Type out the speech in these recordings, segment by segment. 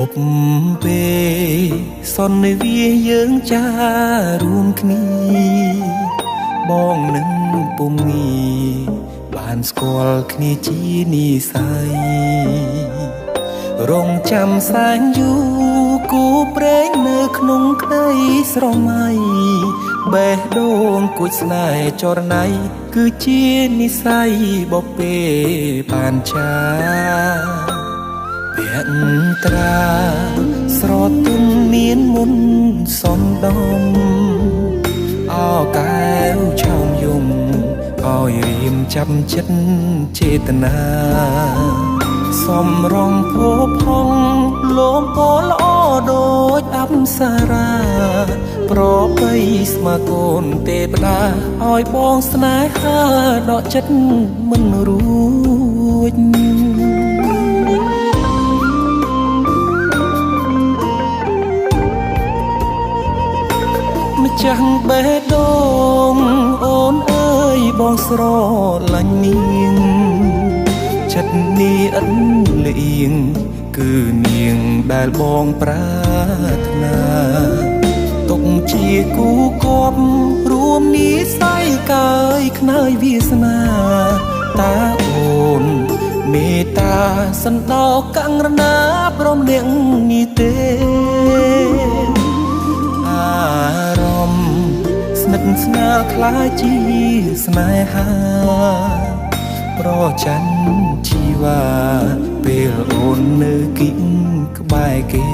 ប់ពេលសន្វាយើងចារួមគ្នាបងនឹងពុំងីបានស្គាល់គ្នាជានិស័យរងចាំសែងយូរគូព្រេងនៅក្នុងក្តីស្រមៃបេះដូងគួចស្នេហ៍ចរណៃគឺជានិស័យបពេបានចាភក្ត្រាស្រទន់មានមុនសំដំអោកែវឆោមយំឲ្យរៀមចាប់ចិត្តចេតនាសំរងភពផុងលោមពោល្អដូចអប្សរាប្របីស្មាកូនទេវតាឲ្យបងស្នេហាដកចិត្តមិនរួចម្ចាស់បេះដូងអូនអើយបងស្រឡាញ់នាងចិត្តនេះឥតលៀងគឺនាងដែលបងប្រាថ្នាទុកជាគូគប់រួមនិស័យកាយខ្នើយវាសនាតាអូនមេត្តាសន្តោកករណាព្រមនាងនេះទេអារម្មណ៍ស្និទ្ធស្នាលខ្លាចជាស្នេហាប្រច័ណ្ឌជីវ៉ាពេលអូននៅគិតក្បែរគេ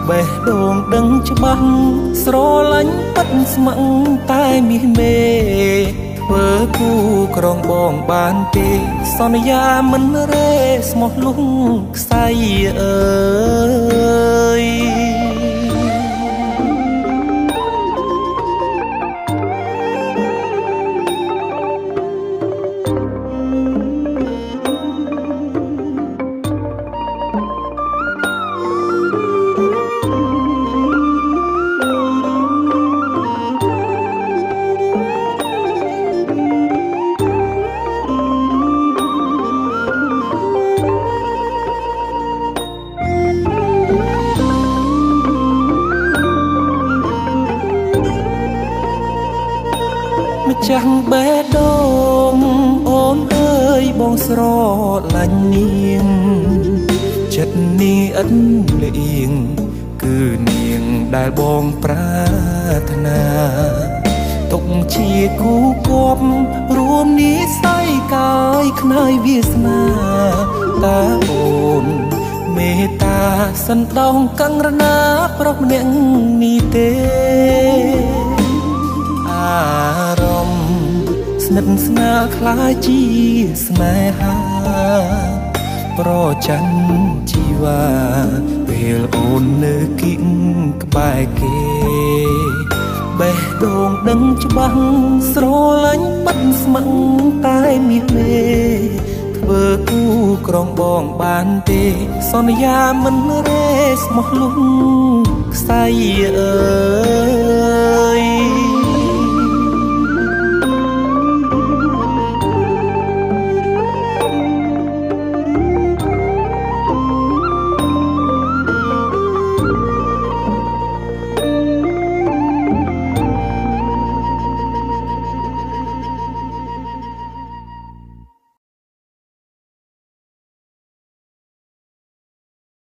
បេះដូងដឹងច្បាស់ស្រឡាញ់ពិតស្មឹងតែមាសមេធ្វើគូក្រងបងបានទេសន្យាមិនរេស្មោះលុងខ្សែអើយម្ចាស់បេះដូងអូនអើយបងស្រឡាញ់នាងចិត្តនេះឥតលៀងគឺនាងដែលបងប្រាថ្នាទុកជាគូគប់រួមនិស័យកាយខ្នើយវាសនាតាអូនមេត្តាសន្តោងកង្រណាប្រុសម្នាក់នេះទេអារម្មណ៍ស្និទ្ធស្នាលខ្លាចជាស្នេហាប្រច័ណ្ឌជីវ៉ាពេលអូននៅគិតក្បែរគេបេះដូងដឹងច្បាស់ស្រឡាញ់ពិតស្មឹងតែមាសមេធ្វើគូក្រងបងបានទេសន្យាមិនរេស្មោះលុងខ្សែអើយ